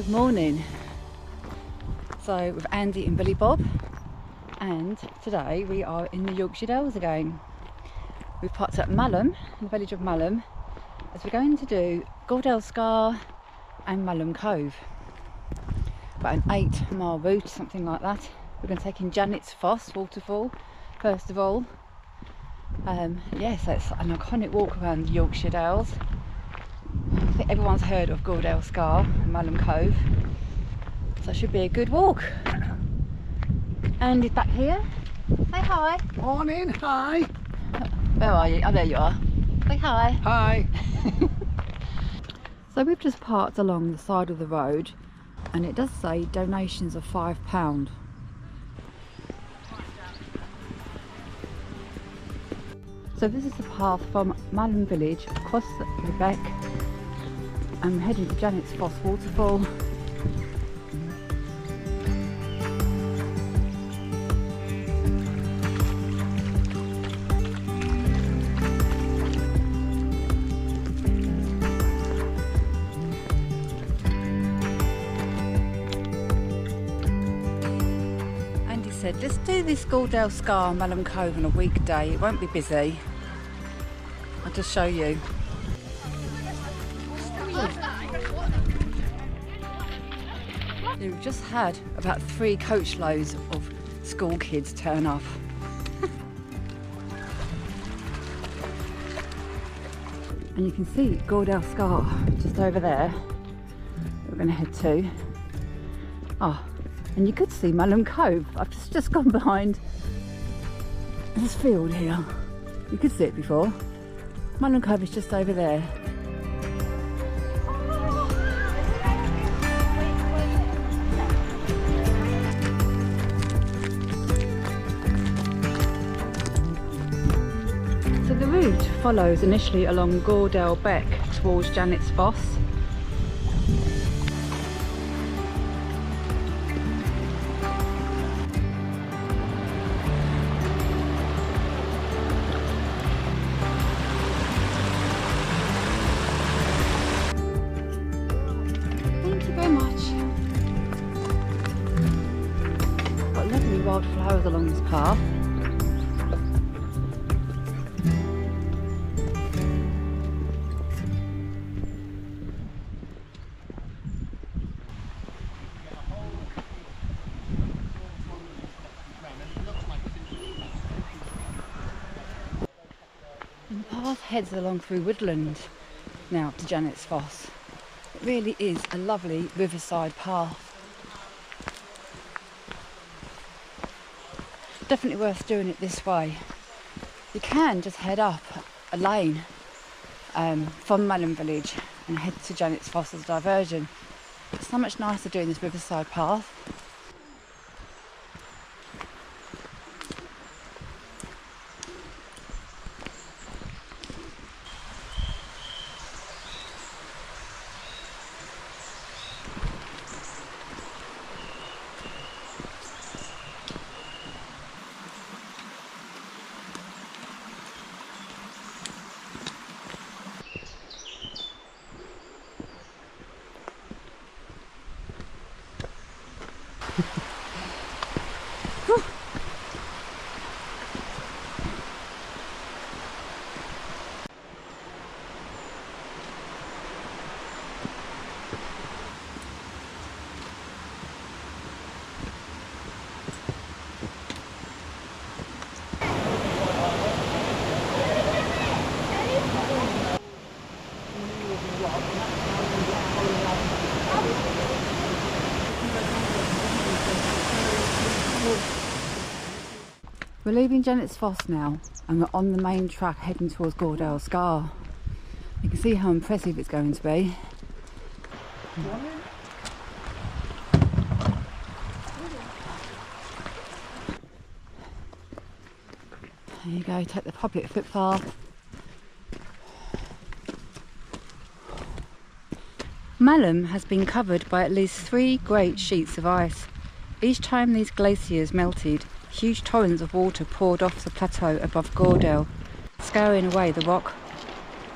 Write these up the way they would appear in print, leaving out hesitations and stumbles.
Good morning. So with Andy and Billy Bob, and today we are in the Yorkshire Dales again. We've parked at Malham, in the village of Malham, as we're going to do Gordale Scar and Malham Cove. About an 8-mile route, something like that. We're going to take in Janet's Foss waterfall first of all. Yes, it's an iconic walk around the Yorkshire Dales. I think everyone's heard of Gordale Scar and Malham Cove, so it should be a good walk. Andy's back here. Say hi. Morning, hi. Where are you? Oh, there you are. Say hi. Hi. So we've just parked along the side of the road, and it does say donations of £5. So this is the path from Malham village across the Beck. I'm heading to Janet's Foss waterfall. Andy said, let's do this Gordale Scar and Malham Cove on a weekday. It won't be busy. I'll just show you. We've just had about 3 coach loads of school kids turn up. And you can see Gordale Scar just over there. We're going to head to. Oh, and you could see Malham Cove. I've just gone behind this field here. You could see it before. Malham Cove is just over there. So the route follows initially along Gordale Beck towards Janet's Foss. Got lovely wildflowers along this path. And the path heads along through woodland now to Janet's Foss. It really is a lovely riverside path. Definitely worth doing it this way. You can just head up a lane from Malham village and head to Janet's Foss as a diversion. It's so much nicer doing this riverside path. We're leaving Janet's Foss now, and we're on the main track heading towards Gordale Scar. You can see how impressive it's going to be. There you go, take the public footpath. Malham has been covered by at least 3 great sheets of ice. Each time these glaciers melted, huge torrents of water poured off the plateau above Gordale, scouring away the rock.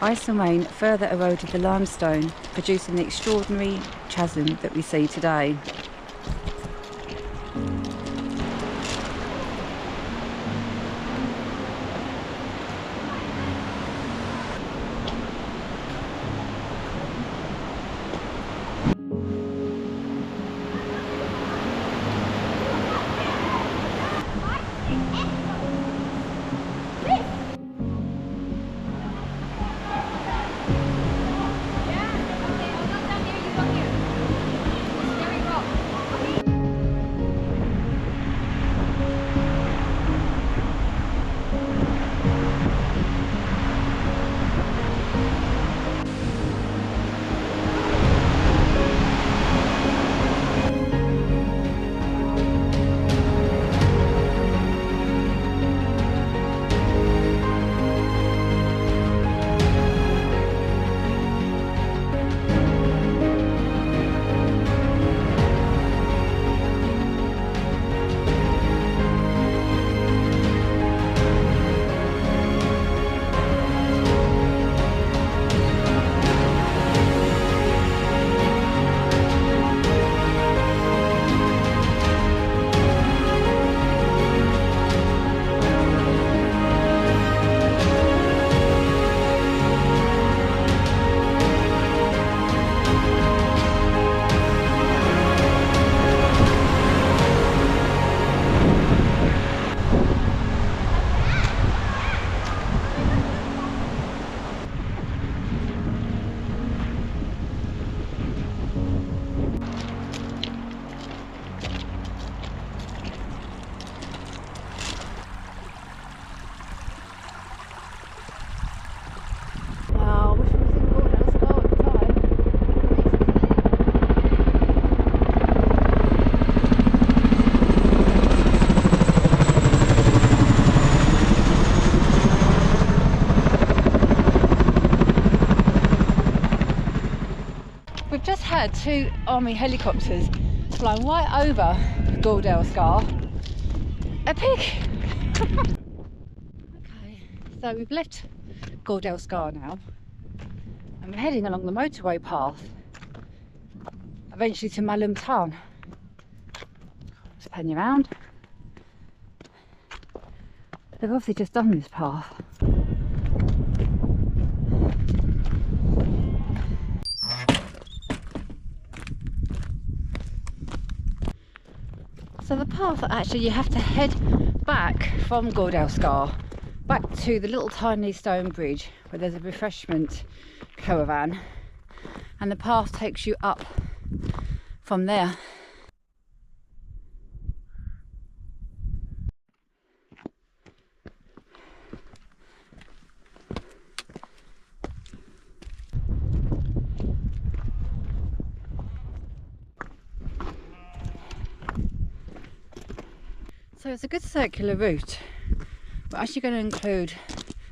Ice and rain further eroded the limestone, producing the extraordinary chasm that we see today. We've just had 2 army helicopters flying right over Gordale Scar. Epic! Okay, so we've left Gordale Scar now and we're heading along the motorway path, eventually to Malham Tarn. Just pan you around. They've obviously just done this path. So the path, actually you have to head back from Gordale Scar back to the little tiny stone bridge where there's a refreshment caravan, and the path takes you up from there. So it's a good circular route. We're actually going to include,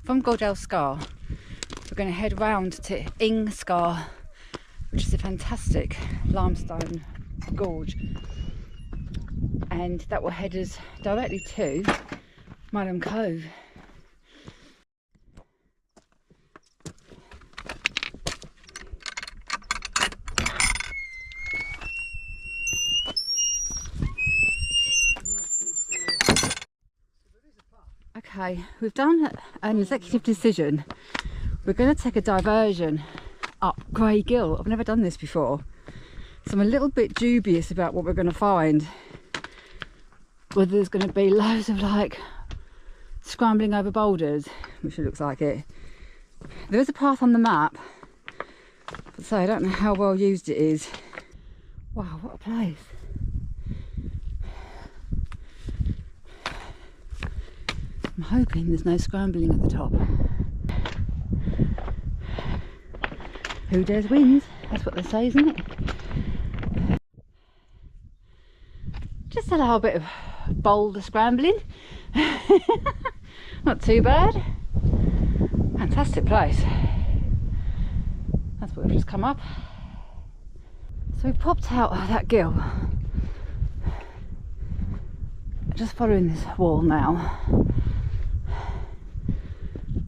from Gordale Scar, we're going to head round to iscthen Scar, which is a fantastic limestone gorge, and that will head us directly to Malham Cove. Okay, we've done an executive decision. We're going to take a diversion up Grey Gill. I've never done this before, so I'm a little bit dubious about what we're going to find. Whether there's going to be loads of like scrambling over boulders, which it looks like it. There is a path on the map, but so I don't know how well used it is. Wow, what a place. I'm hoping there's no scrambling at the top. Who dares wins, that's what they say, isn't it? Just a little bit of boulder scrambling. Not too bad. Fantastic place. That's what we've just come up. So we popped out of that gill. Just following this wall now.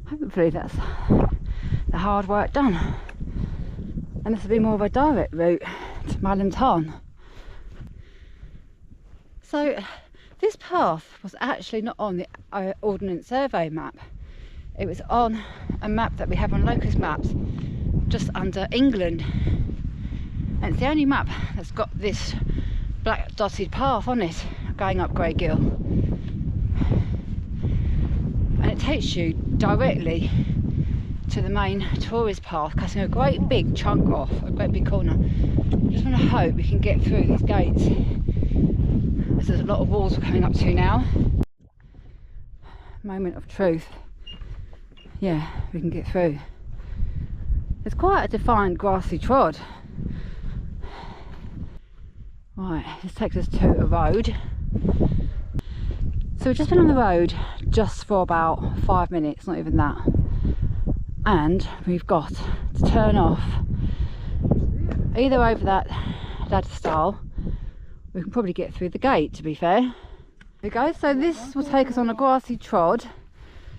Hopefully that's the hard work done. And this will be more of a direct route to Malham Tarn. So this path was actually not on the Ordnance Survey map. It was on a map that we have on Locust Maps just under England. And it's the only map that's got this black dotted path on it going up Grey Gill. And it takes you directly to the main tourist path, cutting a great big chunk off, a great big corner. I just want to hope we can get through these gates. There's a lot of walls we're coming up to now. Moment of truth. Yeah, we can get through. It's quite a defined grassy trod. Right, this takes us to a road. So we've just been on the road just for about 5 minutes, not even that. And we've got to turn off either over that ladder stile. We can probably get through the gate, to be fair. There we go, so this will take us on a grassy trod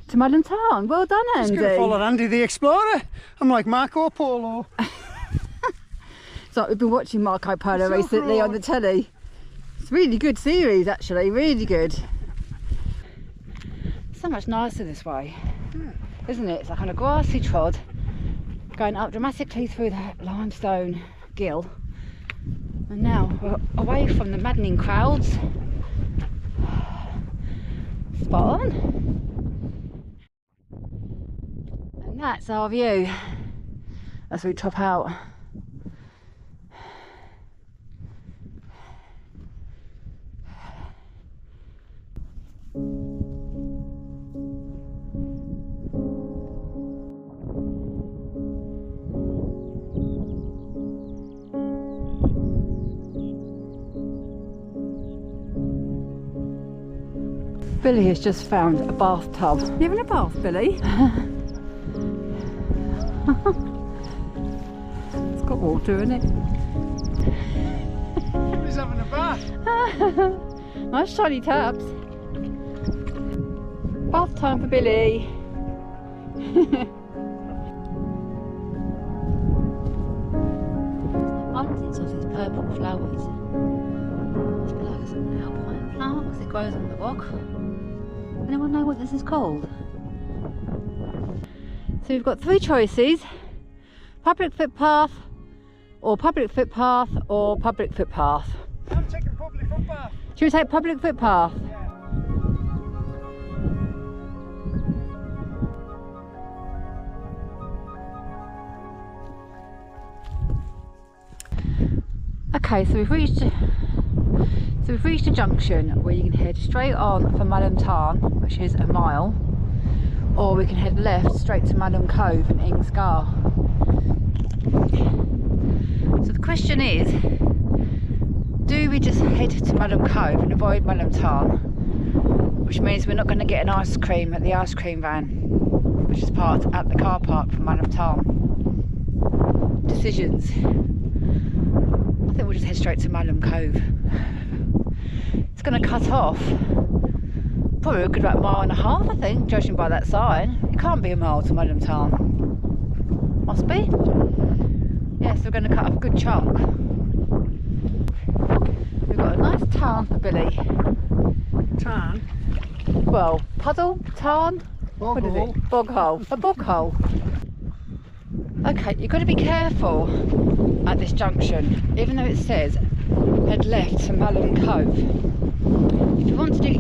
to Malham Tarn. Well done, Andy. Just going to follow Andy the Explorer. I'm like Marco Polo. So we've been watching Marco Polo recently on the telly. It's a really good series, actually, really good. So much nicer this way, isn't it? It's like on a grassy trod going up dramatically through that limestone gill. And now we're away from the maddening crowds. Spot on. And that's our view as we top out. Billy has just found a bathtub. You having a bath, Billy? It's got water in it. He's having a bath. Nice shiny taps. Bath time for Billy. Abundance of these purple flowers. Must be like some alpine flower because it grows on the rock. Anyone know what this is called? So we've got 3 choices: public footpath, or public footpath, or public footpath. I'm taking public footpath. Should we take public footpath? Yeah. Okay, so we've reached a junction where you can head straight on for Malham Tarn, which is a mile, or we can head left straight to Malham Cove and Scar. So the question is, do we just head to Malham Cove and avoid Malham Tarn, which means we're not going to get an ice cream at the ice cream van, which is parked at the car park for Malham Tarn? Decisions. I think we'll just head straight to Malham Cove. It's going to cut off probably a good about 1.5 miles, I think, judging by that sign. It can't be a mile to Malham Tarn. Must be. Yes, we're going to cut off a good chunk. We've got a nice tarn for Billy. Tarn? Well, puddle, tarn, Bog what is hole. it? Bog hole. A bog hole. Okay, you've got to be careful at this junction, even though it says head left to Malham Cove. If you want to do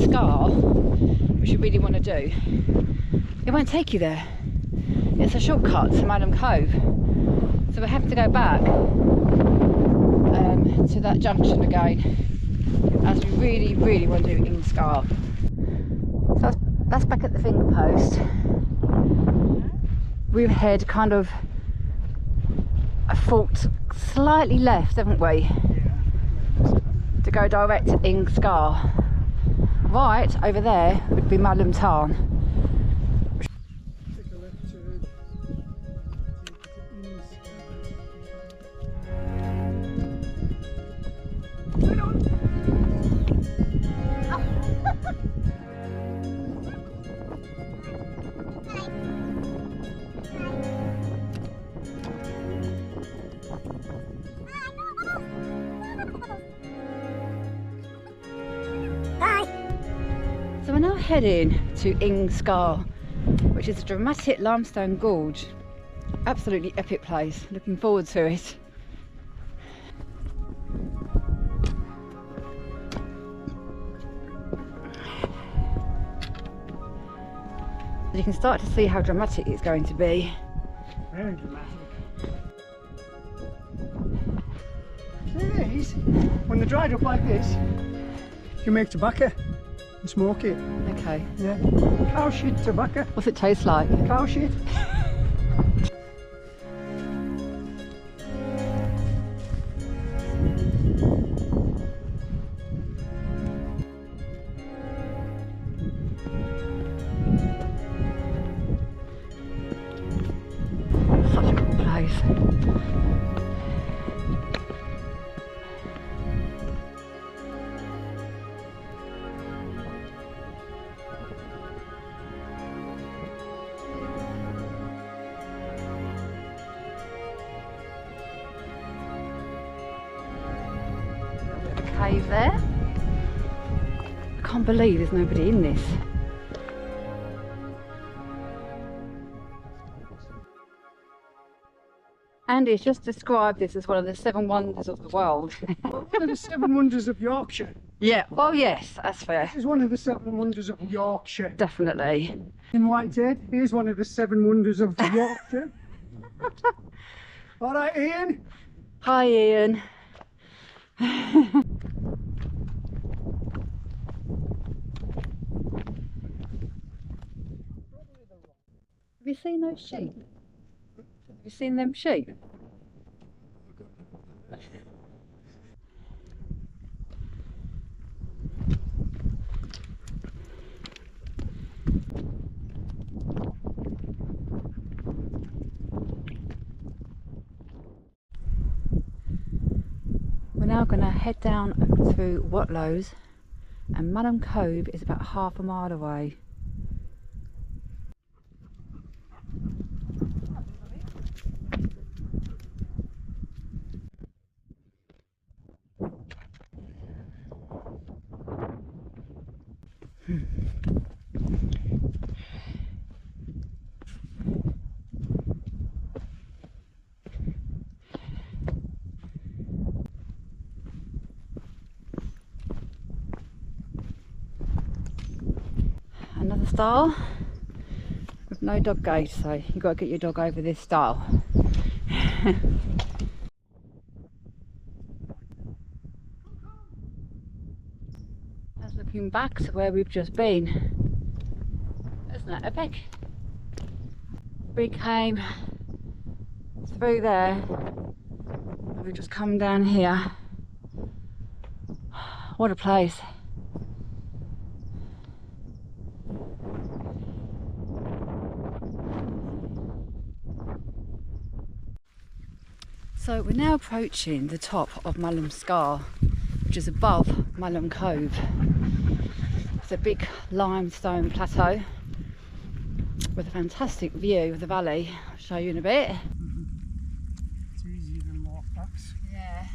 Scar, which you really want to do, it won't take you there. It's a shortcut to Malham Cove, so we have to go back to that junction again, as we really want to do Scar. So that's back at the finger post. We've head kind of a fault slightly left, haven't we? Yeah. To go direct to Scar. Right over there would be Malham Tarn. Take a left turn. heading to Malham Scar, which is a dramatic limestone gorge. Absolutely epic place. Looking forward to it. You can start to see how dramatic it's going to be. Very dramatic. These, when they're dried up like this, you can make tobacco and smoke it. Okay. Yeah. Cow shit tobacco. What's it taste like? Cow shit. Such a cool place. Cave there. I can't believe there's nobody in this. Andy's just described this as one of the 7 wonders of the world. One of the 7 wonders of Yorkshire. Yeah, well yes, that's fair. This is one of the 7 wonders of Yorkshire. Definitely. In Whitehead, here's one of the 7 wonders of Yorkshire. Alright, Ian. Hi Ian. Have you seen those sheep? Have you seen them sheep? We're now going to head down through Waterfal, and Malham Cove is about half a mile away. Another stile with no dog gate, so you've got to get your dog over this stile. That's looking back to where we've just been. Isn't that epic? We came through there and we've just come down here. What a place. So we're now approaching the top of Malham Scar, which is above Malham Cove. It's a big limestone plateau with a fantastic view of the valley. I'll show you in a bit. It's easier than walk backs. Yeah.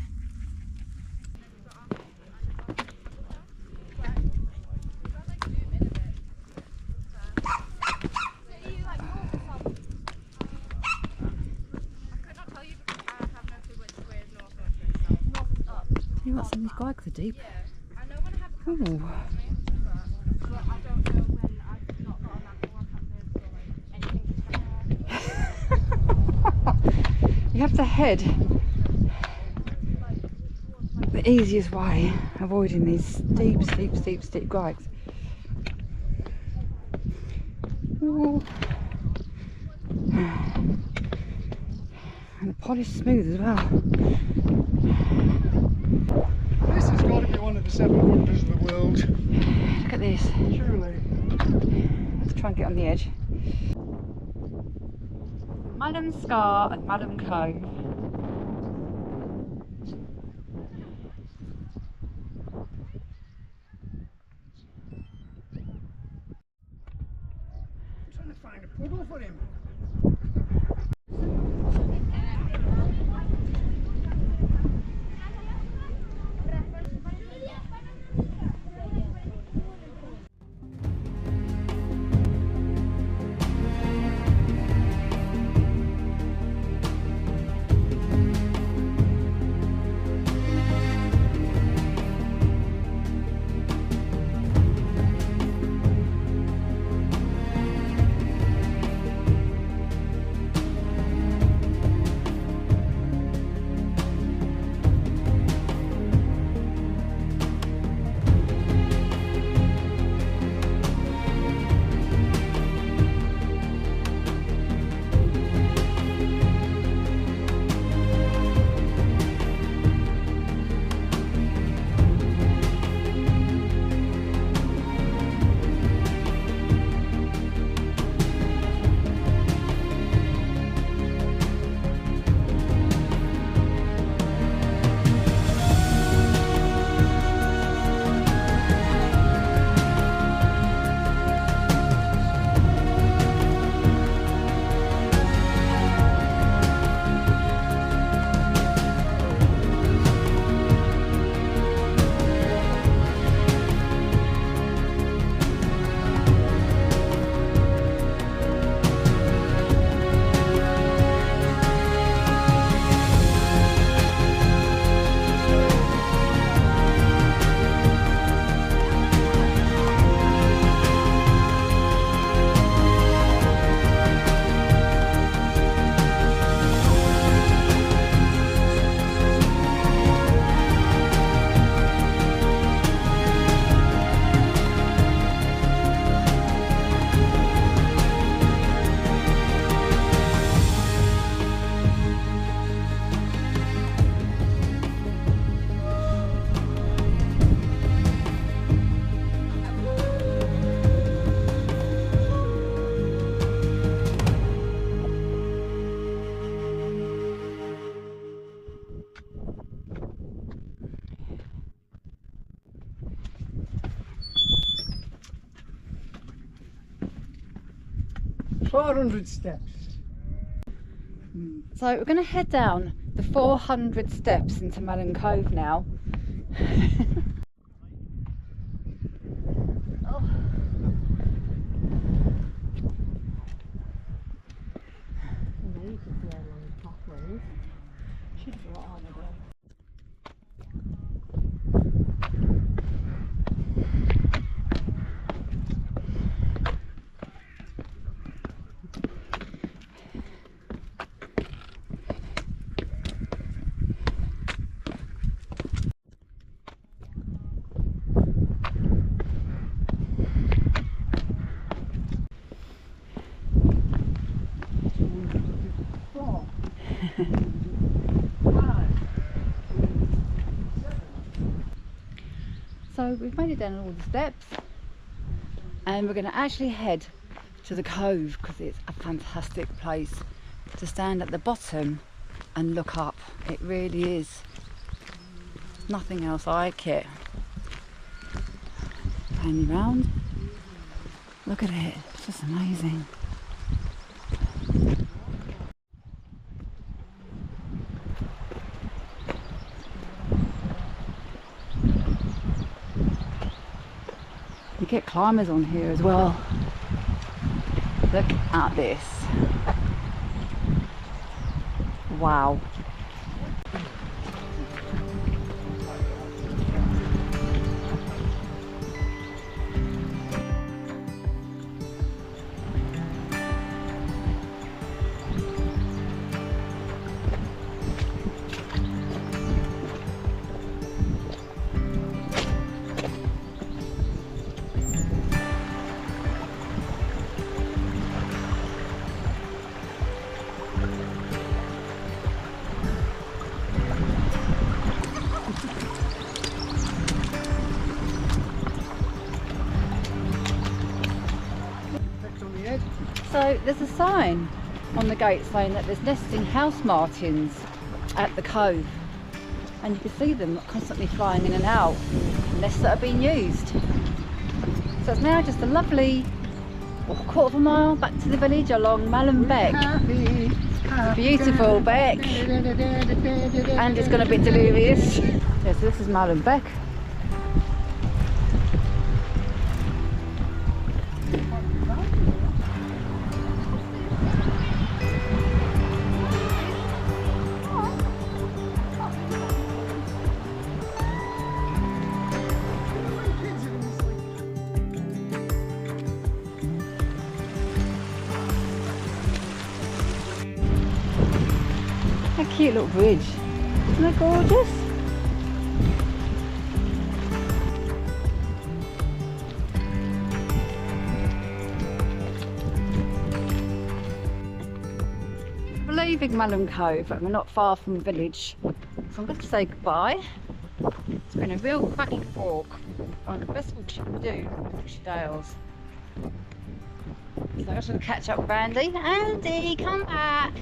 See what some of these grikes are deep. Ooh. You have to head the easiest way, avoiding these steep grikes. Ooh. And the polish smooth as well. This has got to be one of the 7 wonders of the world. Look at this. Surely. Let's try and get on the edge. Malham Scar and Malham Cove. I'm trying to find a puddle for him. 400 steps. So we're going to head down the 400 steps into Malham Cove now. Oh. So we've made it down all the steps and we're going to actually head to the cove because it's a fantastic place to stand at the bottom and look up. It really is. Nothing else like it. Pan you round. Look at it. It's just amazing. You get climbers on here as well. Look at this. Wow. So there's a sign on the gate saying that there's nesting house martins at the cove, and you can see them constantly flying in and out, nests that are being used. So it's now just a lovely quarter of a mile back to the village along Malham Beck. It's a beautiful beck and it's going to be delirious. Yeah, so this is Malham Beck. A cute little bridge. Isn't that gorgeous? We're leaving Malham Cove, but we're not far from the village. So I'm going to say goodbye. It's been a real cracking walk on the best walk you can do in the Yorkshire Dales. So I'm just going to catch up with Andy. Andy, come back!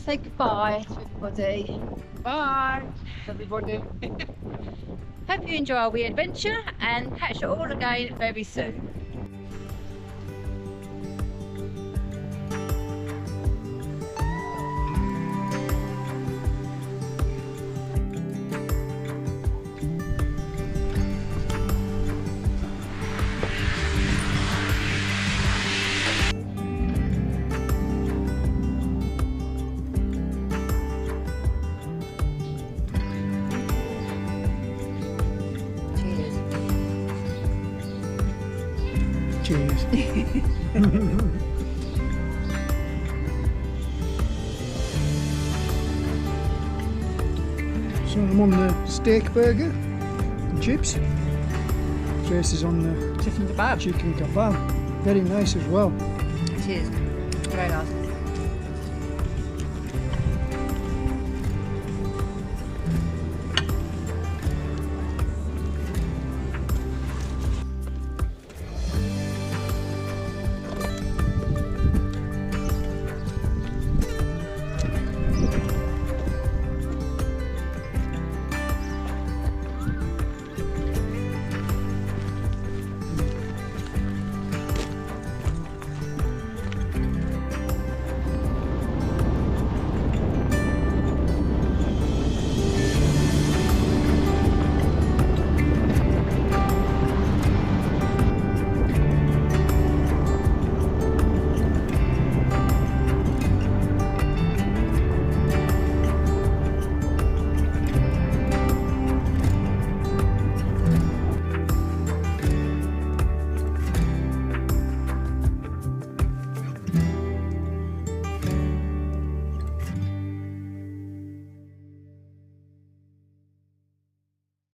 Say goodbye to everybody. Bye, everybody. Hope you enjoy our wee adventure and catch you all again very soon. Cheers. So I'm on the steak burger and chips. Trace is on the Chicken kebab. chicken kebab. Very nice as well. Cheers. Very nice.